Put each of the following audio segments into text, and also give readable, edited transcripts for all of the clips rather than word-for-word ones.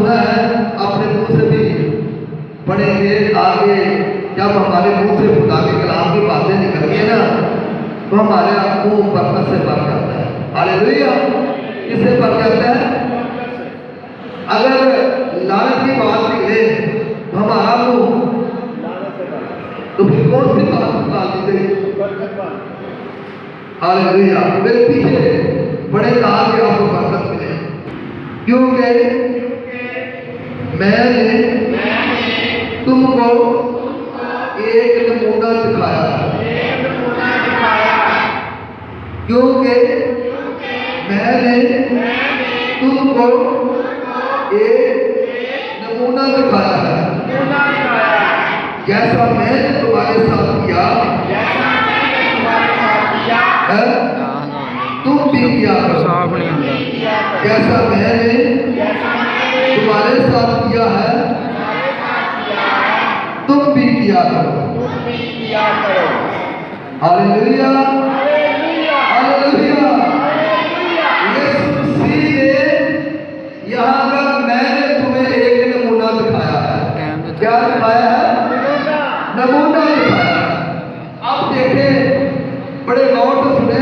सुना है अपने मुंह से भी पढ़ेंगे आगे। जब हमारे मुंह से खुदा के कलाम की बातें निकलती है ना तो हमारे मुंह बरकत से भर जाता है। हालेलुया। किससे भर जाता है? अगर लानत की बात निकले तो हमारा मुंह तो फिर कौन सी बात निकाल दी गई? हालेलुया। मेरे पीछे बड़े कहा कि आपको बरकत मिले, क्योंकि मैंने तुमको एक नमूना दिखाया, क्योंकि मैंने तुमको एक नमूना दिखाया है। जैसा मैंने तुम्हारे साथ किया है तुम भी किया करो। जैसा मैंने तुम्हारे साथ किया है तुम भी किया करो। Hallelujah, hallelujah. यीशु मसीह ने यहाँ पर मैंने तुम्हें एक नमूना दिखाया है। क्या दिखाया है? नमूना दिखाया है। अब देखें, बड़े गौर से सुने,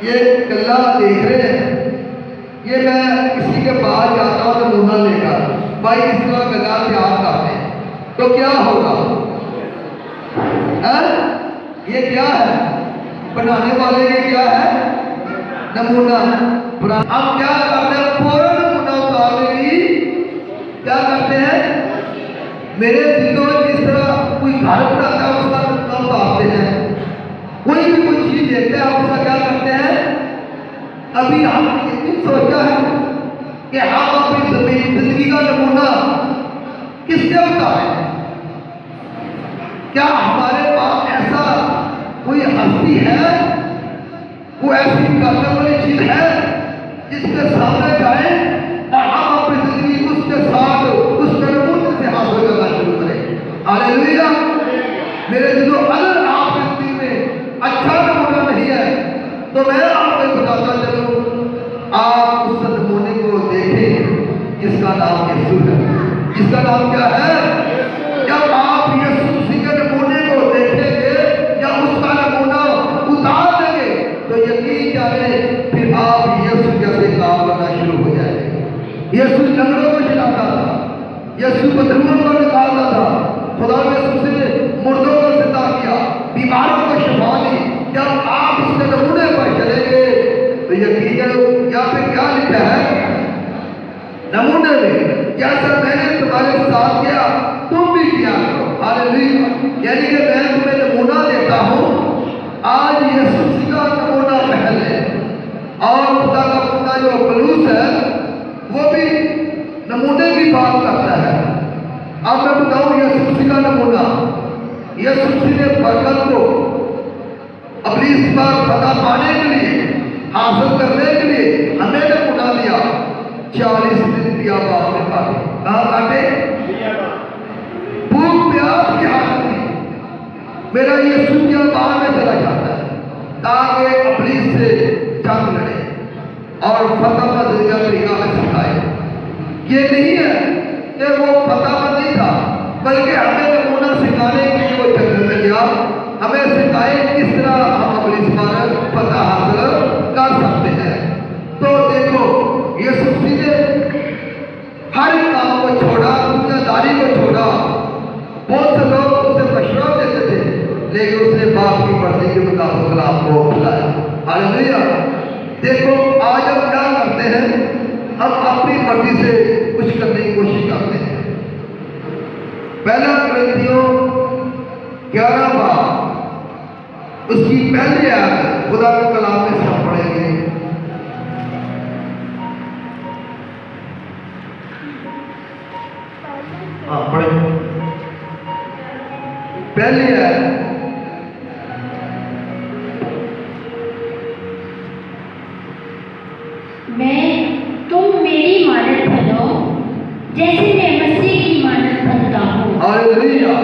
ये गल्ला देख रहे हैं, ये मैं किसी के पास जाता हूँ नमूना लेकर, भाई इस तरह गला तैयार करते हैं तो क्या होगा? ये क्या है? बनाने वाले के क्या है? नमूना। हम क्या करते हैं? फौरन नमूना उतारने की क्या करते हैं? मेरे दिलों में जिस तरह कोई घर बनाता है उसका नमूना उतारते हैं, कोई भी कोई चीज देखते हैं उसका क्या करते हैं? अभी हमने ये सोचा है कि हम अपनी जिंदगी का नमूना किससे उतारें? क्या हमारे पास ऐसा कोई हस्ती है, वो ऐसी करने वाली चीज है जिसके सामने जाए और हम अपनी जिंदगी उसके साथ उसके नमूने से हासिल करना शुरू करें? हालेलुया। मेरे दिलों, अगर आपकी जिंदगी में अच्छा नमूना नहीं है तो मैं आपको बताता चलूं, आप उस नमूने को देखें जिसका नाम यीशु है। जिसका नाम क्या है? जब आप यीशु मसीह के नमूने को देखेंगे या उसका नमूना उतार देंगे तो यकीन जाने फिर आप यीशु जैसे काम करना शुरू हो जाएंगे। यीशु लंगड़ों को चलाता था, यीशु बदरूओं को निकालता था, खुदा यीशु ने मुर्दों को जिंदा किया, बीमारों को शिफा दी। जब आप उसके नमूने पर चलेंगे तो यकीन करो, यहाँ पे क्या लिखा है नमूने में? जैसा मैंने तुम्हारे साथ किया तुम भी किया करो। हालेलुया। यानी कि मैं तुम्हें नमूना देता हूँ। आज यीशु मसीह का नमूना पहल है और खुदा का बंदा जो पलूस है वो भी नमूने की बात करता है। अब मैं बताऊँ यीशु मसीह का नमूना। यीशु मसीह ने बरकत को अपनी इस बार फतह पाने के लिए, हासिल करने के लिए हमें नमूना दिया। 40 दिन बियाबान में काटे। कहाँ काटे? भूख प्यास की हालत थी। मेरा यीशु बियाबान में चला जाता है ताकि अपनी से जंग लड़े और फतह तरीका में सिखाए। ये नहीं है कि वो फतह नहीं था, बल्कि हमें नमूना सिखाने के लिए वो जंग में गया, हमें सिखाए किस तरह हम अपनी पर फतह हासिल कर सकते हैं। तो देखो यीशु मसीह ने हर काम को छोड़ा, दुनियादारी को छोड़ा। बहुत से लोग उसे मशवरा देते थे, लेकिन उसने बाप की मर्जी के मुताबिक आपको बुलाया। हालेलुया। देखो आज हम क्या करते हैं? हम अपनी मर्जी से कुछ करने की कोशिश करते हैं। पहला कुरिन्थियों 11 बाब उसकी पहली आयत खुदा के कलाम में से हम पढ़ेंगे। पढ़े पहली आयत। तुम मेरी मानद बनो जैसे मैं मसीह की मानद बनता हूँ। हालेलुया।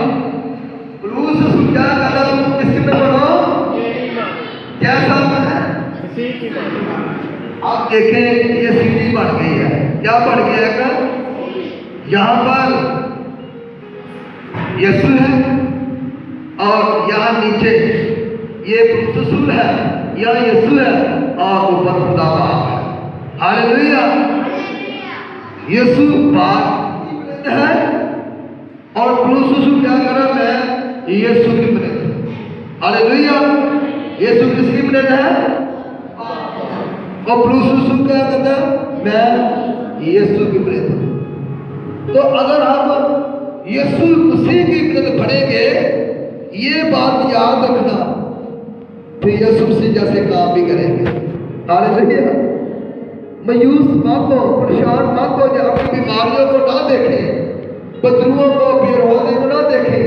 पलूस क्या कहता? तुम किसके में बनो? जैसा मैं आप देखें ये सीढ़ी बन गई है, क्या बन गया है का? यहाँ पर यीशु है और यहाँ नीचे ये रसूल है, यहाँ यीशु है और ऊपर खुदा बाप है। हालेलुया। यीशु बाप है और रसूल क्या करा? मैं यीशु की मदद। हालेलुया। यीशु किसकी मदद है? और रसूल क्या कहता है? मैं यीशु की मदद। तो अगर हम यीशु मसीह की मदद पढ़ेंगे, ये बात याद रखना, फिर यीशु मसीह जैसे काम भी करेंगे। हालेलुया। मायूस मत हो, परेशान मत हो, जब अपनी बीमारियों को ना देखें, बदलुओं को, बेरोजगारी को ना देखें,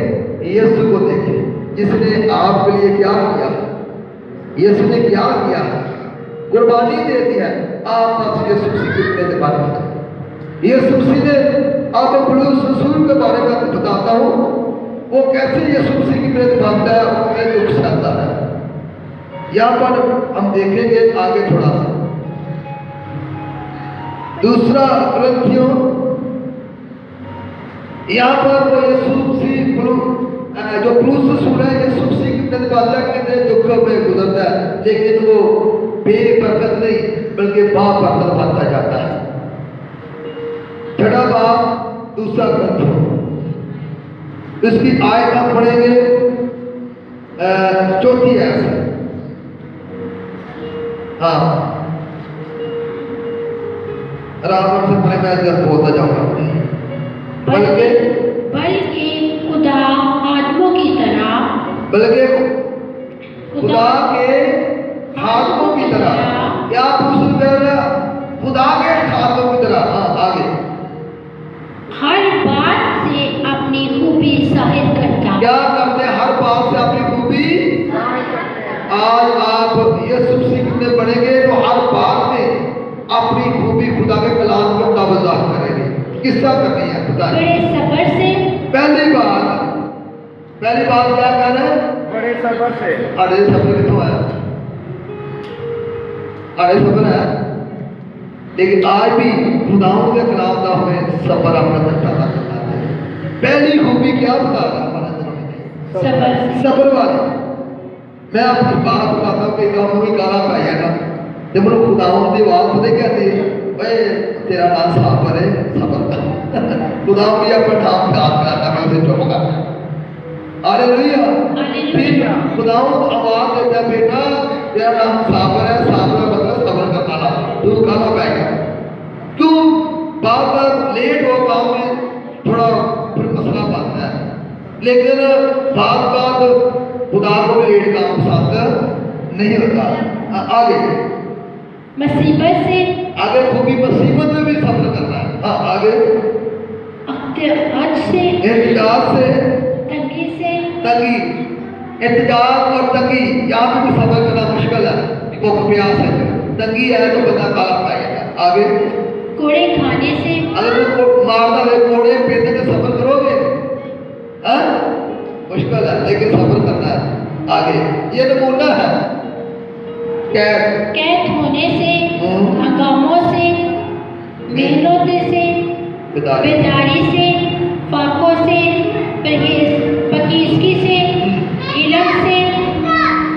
यीशु को देखें जिसने आपके लिए क्या किया। यीशु ने क्या किया? कुर्बानी दे दी है। आप बस यीशु मसीह की मदद पाएंगे। यीशु मसीह ने, अब पुलिस रसूल के बारे में बताता हूँ, वो कैसे यीशु मसीह की मदद पाता है और अपने दुख सहता है। यहाँ पर हम देखेंगे आगे थोड़ा सा। दूसरा ग्रंथियों, यहाँ पर वो यीशु मसीह जो पुलिस रसूल है, यीशु मसीह की मदद पाता है, कितने दुखों में गुजरता है, लेकिन वो बेबरकत नहीं बल्कि बाबरकत बनता जाता है। छठा बाब दूसरा ग्रंथ, इसकी आयत हम पढ़ेंगे चौथी आयत से। हाँ, रावण से पहले मैं इधर बोलता जाऊंगा। बल्कि खुदा आदमों की तरह, बल्कि खुदा के खादमों की तरह, क्या पूछ रहे? खुदा के खादमों की तरह। हाँ, आगे हर बात से अपनी खूबी जाहिर करता। क्या करते हैं? हर बात से अपनी खूबी। आज आप यीशु मसीह में पढ़ेंगे तो हर बात में अपनी खूबी खुदा के कलाम को ताबज़ाह करेंगे। किस्सा करनी है खुदा बड़े सब्र से। पहली बात क्या कहना है? बड़े सब्र से। अरे सब्र कितों है? अरे सब्र है, लेकिन आज भी खुदाओं के कलाम का हमें सब्र अपना दर्शाता है। पहली खूबी क्या बता रहा है? सब्र वाली। मैं अपनी बात बताता हूँ कि गाँव में गाना पाया ना, जब उन्होंने खुदाओं की आवाज पता कहते भाई तेरा नाम सबर है, सबर खुदाओं भी अपना नाम याद कराता, मैं उसे चुप करता। हालेलुया। फिर खुदाओं आवाज देता, बेटा तेरा नाम साबर है, साबर मतलब सबर करना ना, तू गाना पाएगा। क्यों बार बार लेट हो काम में, थोड़ा फिर मसला बनता है, लेकिन बात खुदा को भी लेट काम पसंद नहीं होता। आगे मुसीबत से, आगे खूबी मुसीबत में भी सब्र करना है। हाँ, आगे हज से, इंतजार से, तंगी से, तंगी, इंतजार और तंगी, यहाँ पे भी सब्र करना मुश्किल है। भूख प्यास है, तंगी है तो बंदा काला पाएगा। आगे कोड़े खाने से, अगर वो मारता है कोड़े पीते तो सब्र करोगे? हाँ, मुश्किल है, लेकिन सब्र करना है। आगे ये नमूना है कैद होने से, हंगामों से, मेहनत से, बेदारी से, फाकों से, पकीज़गी से, इल्म से,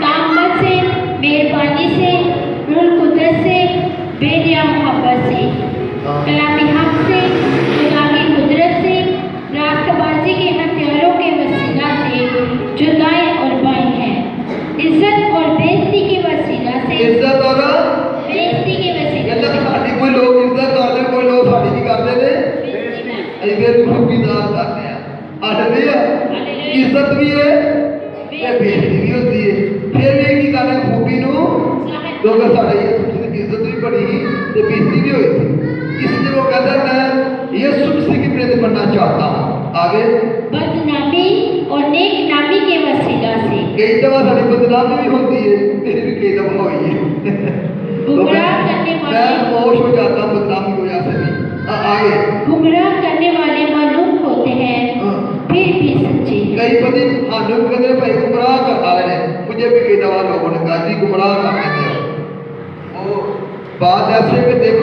तामत से, मेहरबानी से, रूल कुदरत से, बेदिया मोहब्बत से, कलामी हक से, खुदा की कुदरत से, रास्तबाजी के हथियारों के वसीला से जो दाएं और बाएं हैं, इज्जत और बेइज्जती के वसीला से, इज्जत और बेइज्जती के वसीला से, साड़ी कोई लोग इज्जत करते, कोई लोग साड़ी नहीं करते ने, इधर खूबीदार करते हैं। हालेलुया। इज्जत भी है, ये बेइज्जती भी होती है। फिर भी की करना खूबी नु, क्योंकि साड़ी इज्जत भी बड़ी तो बेइज्जती भी हुई थी, इसलिए वो कहता है मैं यीशु मसीह की प्रेरित बनना चाहता हूँ। आगे बदनामी और नेक नामी के वसीला से, कई दफा साड़ी बदनामी भी होती है, मेरी भी कई दफा हुई है। गुमराह करने वाले, मैं खामोश हो जाता हूँ बदनामी की वजह से भी। आगे गुमराह करने वाले मालूम होते हैं, फिर भी सच्चे। कई पति हानू कहते हैं भाई गुमराह करता है, मुझे भी कई दफा लोगों ने कहा जी गुमराह कर देते हो। वो बात है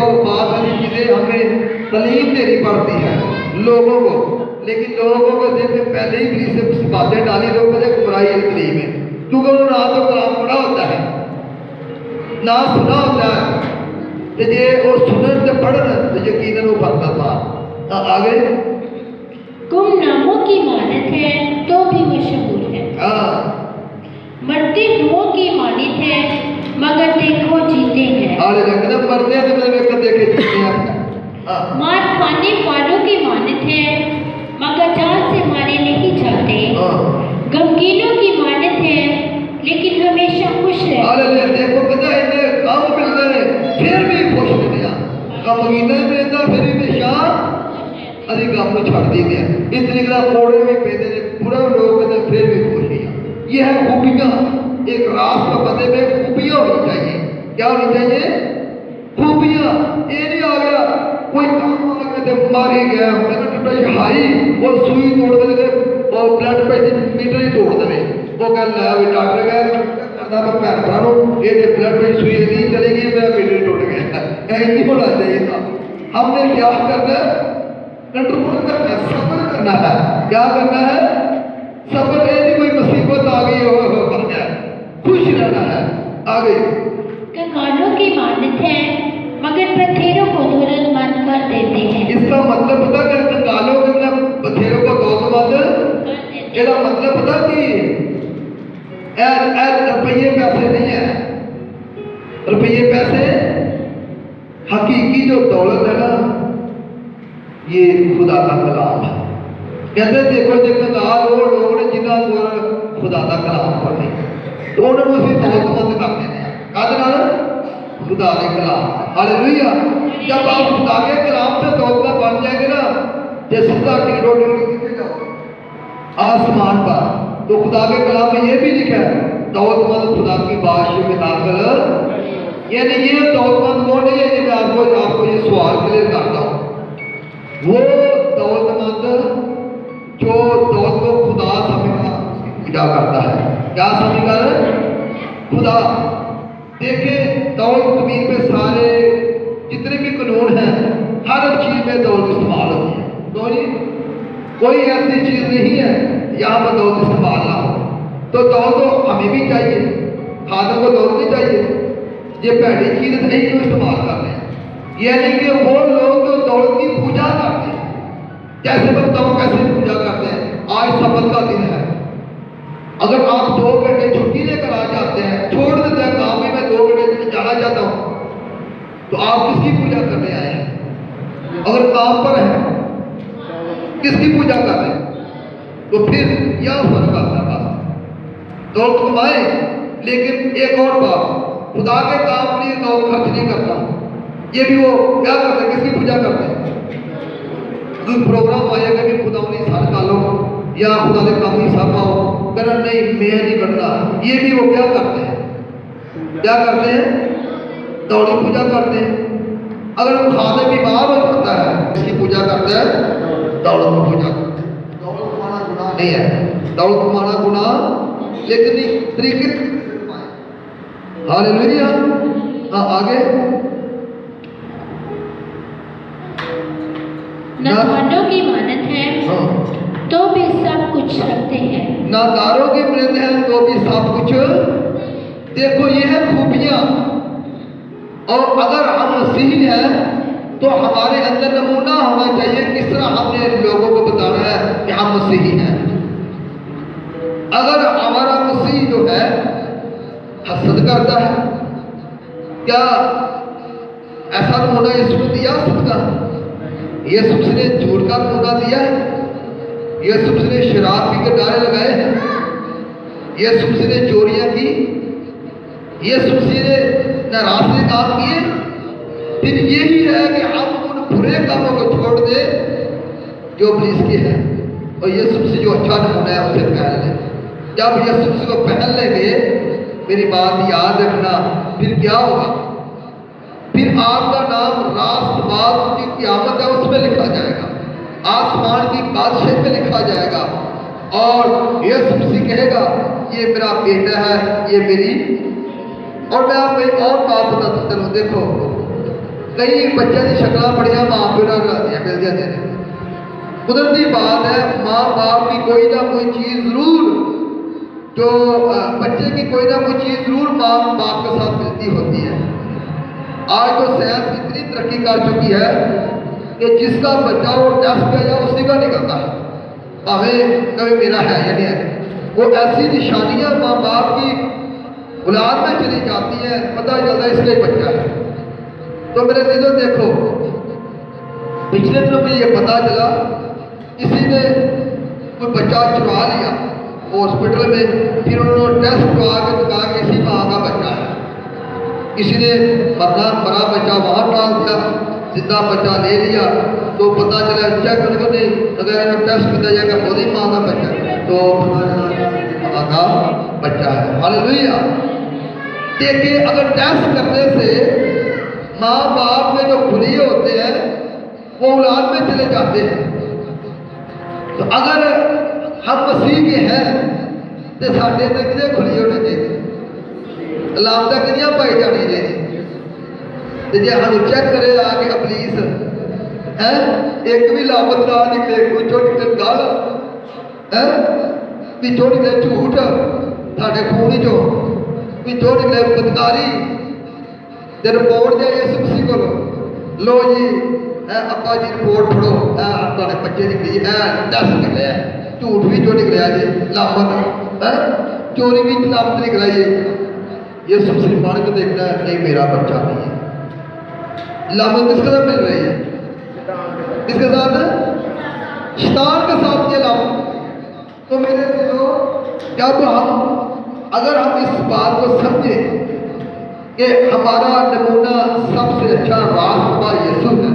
देखो बहुत सारी चीज़ें हमें तालीम देनी पड़ती है लोगों को, लेकिन लोगों को देख पहले ही इब्लीस से कुछ बातें डाली तो मुझे गुमराही तकलीफ है, क्योंकि उन्होंने ना तो कलाम पढ़ा होता है ना सुना होता है, तो जे वो सुनन से पढ़न तो यकीनन वो बनता था। आगे गुमनामों की मानत है तो भी मशहूर है, मरते हुओं की मानित है मगर देखो जीते हैं। आगे लगना मरते हैं तो मैंने वेख देखे जीते हैं। मार खाने वालों की मानत है मगर जान से मारे नहीं जाते। गमगीनों की मानत है लेकिन हमेशा खुश है। अरे देखो कितना इन्हें काम मिलते हैं फिर भी खुश नहीं आ, गमगीना मिलता फिर भी हमेशा अभी काम को छड़ दी गया, इस तरीके का कोड़े भी पेदे ने पूरा लोग कहते फिर भी खुश नहीं। ये है खूबियाँ, एक रास्ता बंदे में खूबियाँ होनी चाहिए। क्या होनी चाहिए? खूबियाँ। ये नहीं आ गया कोई काम आ गया तो मारे गया ब्लड हाई वो सुई तोड़ दे और ब्लड प्रेशर मीटर ही तोड़ दे, वो कह ला डॉक्टर कह करना मैं भैन भरा ये ब्लड प्रेशर सुई नहीं चलेगी मेरा मीटर टूट गया, ऐसे नहीं होना चाहिए था। हमने क्या करना है? कंट्रोल करना है, सब्र करना है। क्या करना है? सब्र। नहीं कोई मुसीबत आ गई हो जाए खुश रहना है। आगे कंगालों की मानत है मगर बथेरों को दौलतमंद कर देते हैं। इसका मतलब पता क्या? कंगालों के मतलब बथेरों को दौलतमंद, इसका मतलब पता कि रुपये पैसे नहीं है, रुपये पैसे हकीकी जो दौलत है ना ये खुदा का कलाम है। कहते देखो जो कंगाल वो लोग ने जिन्होंने को खुदा का कलाम पढ़े तो उन्होंने उसी दौलतमंद कर देने खुदा के कलाम। हालेलुया। जब आप खुदा के कलाम से दौलतमंद बन जाएंगे ना, जैसे खुदा की रोटी जाओ आसमान पर, तो खुदा के कलाम में ये भी लिखा है दौलतमंद खुदा की बादशाह में दाखिल। यानी ये दौलतमंद वो नहीं है जिसमें आपको ये सवाल क्लियर करता हूँ, वो दौलतमंद जो दौलत को खुदा समझकर पूजा करता है। क्या समझकर? खुदा। देखे दौलत जमीन पे सारे जितने भी कानून हैं हर चीज में दौलत इस्तेमाल होती है, तो नहीं कोई ऐसी चीज नहीं है यहाँ पर दौलत इस्तेमाल ना हो। तो दौलत तो हमें भी चाहिए, खादों को दौलत नहीं चाहिए, ये पहली चीज नहीं जो इस्तेमाल कर रहे हैं। यानी कि वो लोग जो दौलत की पूजा करते हैं, जैसे मैं बताऊँ कैसे पूजा करते हैं। आज शबद का दिन है, अगर आप 2 घंटे छुट्टी लेकर आ जाते हैं, छोड़ देते हैं काम में, मैं 2 घंटे जाना चाहता हूँ, तो आप किसकी पूजा करने आए हैं? अगर काम पर है किसकी पूजा कर रहे हैं? तो फिर यह फर्क आता है। दौलत कमाए लेकिन एक और बात, खुदा के काम के लिए दौलत खर्च नहीं करता। ये भी वो क्या करते हैं? किसकी पूजा करते हैं? कोई प्रोग्राम आएगा कि खुदा उन्हें साल का लो या खुदा के काम ही सब आओ करना नहीं, मैं नहीं करना। ये भी वो क्या करते हैं? क्या करते हैं? दौलत पूजा करते हैं। अगर वो खाने बीमार हो जाता है इसकी पूजा करते हैं, दौलत की पूजा। दौलत कमाना गुनाह नहीं है, दौलत कमाना गुनाह लेकिन तरीके। हालेलुया। हाँ आगे नादारों की मानत है तो भी सब कुछ रखते हैं। नादारों की मानत है तो भी सब कुछ। देखो ये है खूबियां। और अगर हम मसीही हैं तो हमारे अंदर नमूना होना चाहिए किस तरह हमने लोगों को बताना है कि हम मसीही हैं। अगर हमारा मसीह जो है हसद करता है, क्या ऐसा नमूना यीशु ने दिया? हसद का यीशु ने झूठ का नमूना दिया है, यीशु ने शराब पी के नारे लगाए हैं, यीशु ने चोरियां की, यीशु ने नाराज से काम किए। फिर यही है कि हम उन बुरे कामों को छोड़ दे जो इब्लीस के हैं और यीशु से जो अच्छा नमूना है उसे पहन ले। जब यीशु को पहन लेंगे, मेरी बात याद रखना, फिर क्या होगा? फिर आपका नाम राष्ट्रवाद की क़यामत है उसमें लिखा जाएगा, आसमान की बादशाह में लिखा जाएगा और यीशु मसीह कहेगा ये मेरा बेटा है, ये मेरी। और मैं आपको एक और बात बताता चलूं। देखो कई बच्चों की शक्ल बड़िया माँ प्यो मिल जाती हैं। कुदरती बात है, माँ बाप की कोई ना कोई चीज़ ज़रूर, जो बच्चे की कोई ना कोई चीज़ ज़रूर माँ बाप के साथ मिलती होती है। आज तो साइंस इतनी तरक्की कर चुकी है कि जिसका बच्चा वो टेस्ट किया जाए उसी का निकलता है, भावें कभी मेरा है या नहीं है। वो ऐसी निशानियाँ माँ बाप की औलाद में चली जाती हैं, पता चलता है इसका ही बच्चा है। तो मेरे दिलों देखो, पिछले दिनों में ये पता चला किसी ने कोई बच्चा चुरा लिया हॉस्पिटल में, फिर उन्होंने टेस्ट करवा के कहा कि इसी माँ का बच्चा है। किसी ने मरा बच्चा वहाँ डाल दिया, जिंदा बच्चा ले लिया, तो पता चला चेक करके नहीं, अगर टेस्ट किया जाएगा खुद ही माँ का बच्चा, तो माँ का बच्चा है। हालेलुया। देखिए, अगर टेस्ट करने से माँ बाप के जो खुलिए होते हैं वो औलाद में चले जाते हैं, तो अगर हम मसीह के हैं तो साढ़े तक कितने खुली होने चाहिए, लामता कितनी पाई जानी चाहिए। तो जो हम चेक करे आके अबलीस है, एक भी लामत ना निकले, पिछों निकले गाल है, पिछों निकले झूठ साढ़े खून चो, पिछों निकले बदकारी, तो रिपोर्ट जाए यीशु मसीह को, लो जी अपा जी रिपोर्ट पढ़ो, तुम्हारे बच्चे निकली है, 10 निकले है, झूठ भी जो निकलिया जी, लामत है, चोरी भी लामत निकला जी। ये सबसे मान के देखना है, नहीं मेरा बच्चा नहीं है। लामत किसके साथ मिल रही है? किसके साथ है? शैतान के साथ ये लामत। तो मेरे दिलों, जब अगर हम इस बात को समझें कि हमारा नमूना सबसे अच्छा रास्ता यीशु है,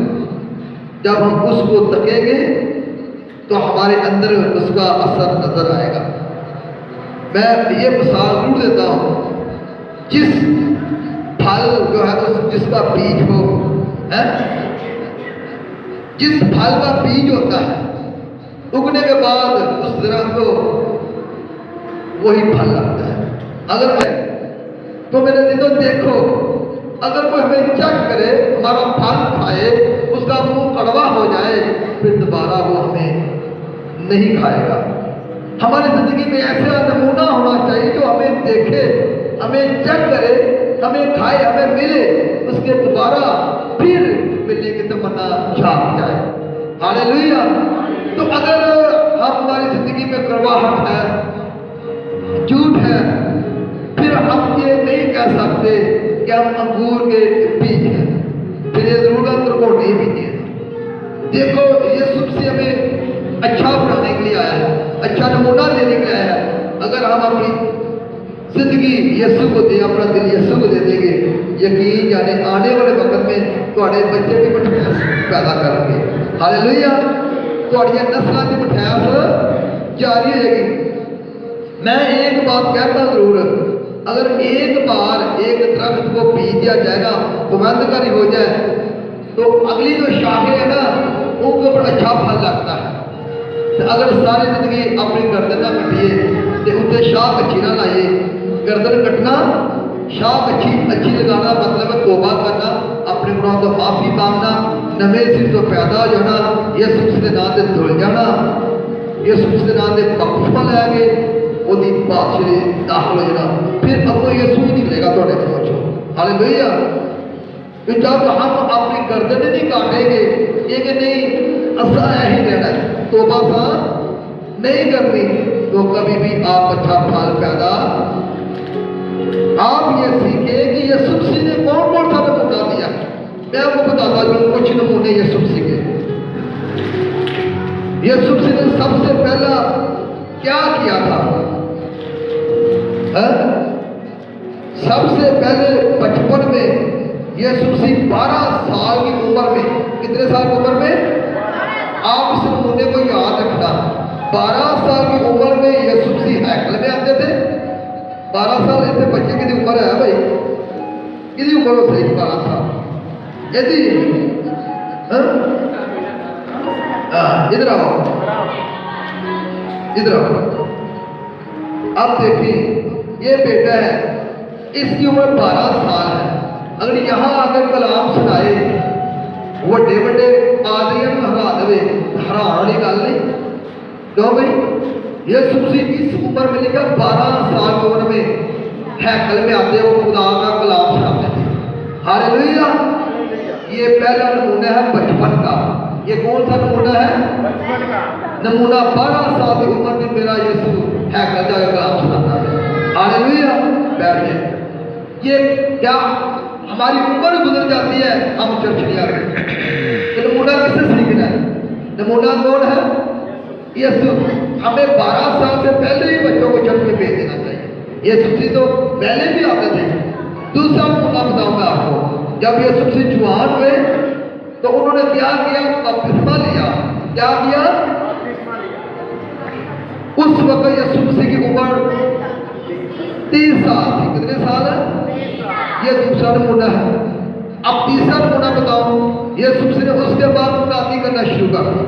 जब हम उसको तकेंगे तो हमारे अंदर उसका असर नजर आएगा। मैं ये मिसाल जरूर देता हूँ, जिस फल जो है उस जिसका बीज हो है, जिस फल का बीज होता है, उगने के बाद उस दरख्त को वही फल लगता है। अगर मैं तो मेरे दिलों देखो, अगर कोई हमें चेक करे, हमारा फल खाए, उसका मुंह कड़वा हो जाए, फिर दोबारा वो हमें नहीं खाएगा। हमारी जिंदगी में ऐसा नमूना होना चाहिए जो हमें देखे, हमें चेक करे, हमें खाए, हमें मिले, उसके दोबारा फिर मिलने की तमन्ना छाप जाए। हालेलुया। तो अगर हमारी जिंदगी में कड़वाहट है, झूठ है, फिर हम ये नहीं कह सकते कि हम अंगूर के बीज हैं, फिर ये जरूरत को नहीं बीजे। देखो, यीशु मसीह हमें अच्छा बनाने के लिए आया है, अच्छा नमूना देने के लिए आया है। अगर हम अपनी जिंदगी यीशु को दे, अपना दिल यीशु को दे देंगे, यकीन जाने आने वाले वक्त में तुम्हारे बच्चे भी मिठास पैदा करेंगे। हालेलुया। तुम्हारी नस्लों की मिठास जारी रहेगी। मैं एक बात कहता जरूर, अगर एक बार एक दरख्त को बीज दिया जाएगा, बुलंदकारी हो जाए, तो अगली जो शाखें है ना, उनके ऊपर अच्छा फल लगता है। तो अगर सारी जिंदगी अपनी गर्दन ना कटिए तो उत्ते शाख अच्छी ना लाइए। गर्दन कटना, शाख अच्छी लगाना मतलब है तौबा करना, अपने गुनाहों तो माफी मांगना, नवे सिर तो पैदा हो जाना, यीशु मसीह के नाम से धुल जाना, यीशु मसीह के नाम से बपतिस्मा लैके ओदी बादशाही दाखिल हो जाना, फिर अगों यीशु ही निकलेगा थोड़े पहुंचो। हालेलुया। तो जब हम अपनी गर्दन नहीं काटेंगे, ये कि नहीं असा यही रहना, तौबा सा नहीं करनी, तो कभी भी आप अच्छा फल पैदा। आप ये सीखे कि यीशु मसीह ने कौन कौन सा नमूना दिया। मैं आपको बताता हूँ कुछ नमूने यीशु मसीह के। यीशु मसीह ने सबसे पहला क्या किया था? सबसे पहले बचपन में यीशु मसीह 12 साल की उम्र में, कितने साल की उम्र में? आप इस नमूने को याद रखना। 12 साल की उम्र में यीशु मसीह हैकल में आते थे। 12 साल इतने बच्चे की उम्र है भाई, किसी उम्र हो सही 12 साल यदि इधर आओ, इधर आओ। अब देखिए, ये बेटा है, इसकी उम्र 12 साल है। अगर यहाँ आकर कलाम सुनाए ਵੱਡੇ ਵੱਡੇ ਆਦਰੀਆਂ ਨੂੰ ਹਰਾ ਦੇਵੇ, ਹੈਰਾਨ वाली गल नहीं। क्यों भाई? यीशु मसीह की इस उम्र में लिखा 12 साल की उम्र में हैकल में आते वो खुदा का कलाम सुनाते थे। हालेलुया। ये पहला नमूना है बचपन का। ये कौन सा नमूना है? बचपन का नमूना 12 साल की उम्र में मेरा यीशु हैकल का कलाम सुनाता है। हालेलुया। बैठ जाए। ये क्या हमारी उम्र गुजर जाती है, हम चर्च नहीं आ रहे, तो नमूना किससे सीखना है? नमूना कौन है? यीशु। हमें 12 साल से पहले ही बच्चों को चर्च में भेज देना चाहिए। यीशु मसीह तो पहले भी आते थे। दूसरा नमूना बताऊंगा आपको, जब यीशु मसीह जवान हुए तो उन्होंने क्या किया? बपतिस्मा लिया। क्या किया? बपतिस्मा लिया। उस वक्त यीशु मसीह की उम्र 30 साल थी। कितने साल है? ये दूसरा नमूना है। अब तीसरा नमूना बताऊं, यीशु मसीह ने उसके बाद मुनादी करना शुरू कर दिया।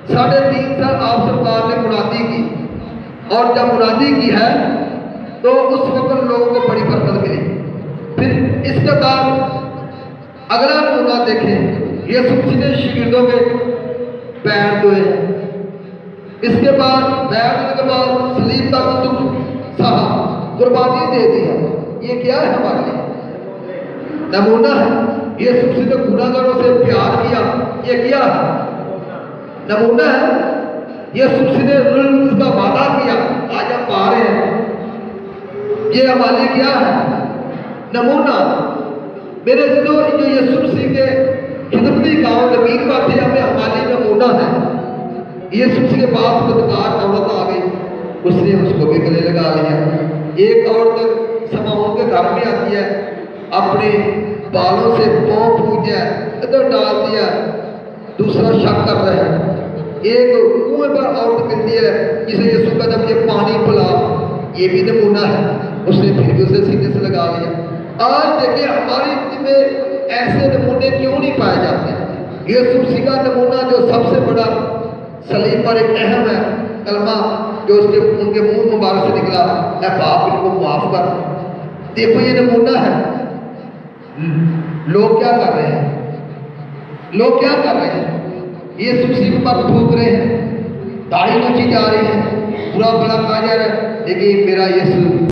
3.5 साल आप सरकार ने मुनादी की, और जब मुनादी की है तो उस वक्त लोगों को बड़ी बरकत मिली। फिर इसके बाद अगला नमूना देखें, यीशु मसीह ने शागिर्दों के पैर धोए। इसके बाद पैर धोने के बाद सलीब का दुख सहा, कुर्बानी दे दी है। ये क्या है? हमारे लिए नमूना है। यीशु मसीह ने गुनाहगारों से प्यार किया। ये क्या है? नमूना है। यीशु मसीह ने का वादा किया। आज हम पा रहे हैं, ये हमारे लिए क्या है? नमूना। मेरे जो यीशु मसीह के खिदमती गांव जमीन पर थे, हमें हमारे नमूना है। यीशु मसीह के बाद बदकार औरत आ गई, उसने उसको भी गले लगा लिया। एक औरत समाओं के घर में आती है, अपने बालों से पाँव पूजा इधर डाल दिया, दूसरा शक कर रहा है। एक कुएं पर औरत मिलती है, जिसे यीशु का जब ये पानी पिला, ये भी नमूना है। उसने फिर भी उसे सीने से लगा लिया। आज देखिए हमारी जिंदगी में ऐसे नमूने क्यों नहीं पाए जाते? यीशु मसीह का नमूना जो सबसे बड़ा सलीब पर एक अहम है कलमा, जो उसके उनके मुंह मुबारक से निकला, मैं बाप इनको माफ कर। देखो ये नमूना है। लोग क्या कर रहे हैं? लोग क्या कर रहे हैं? यीशु मसीह पर थूक रहे हैं, दाढ़ी नोची जा रही है, बुरा भला कहा जा रहा है, लेकिन मेरा यीशु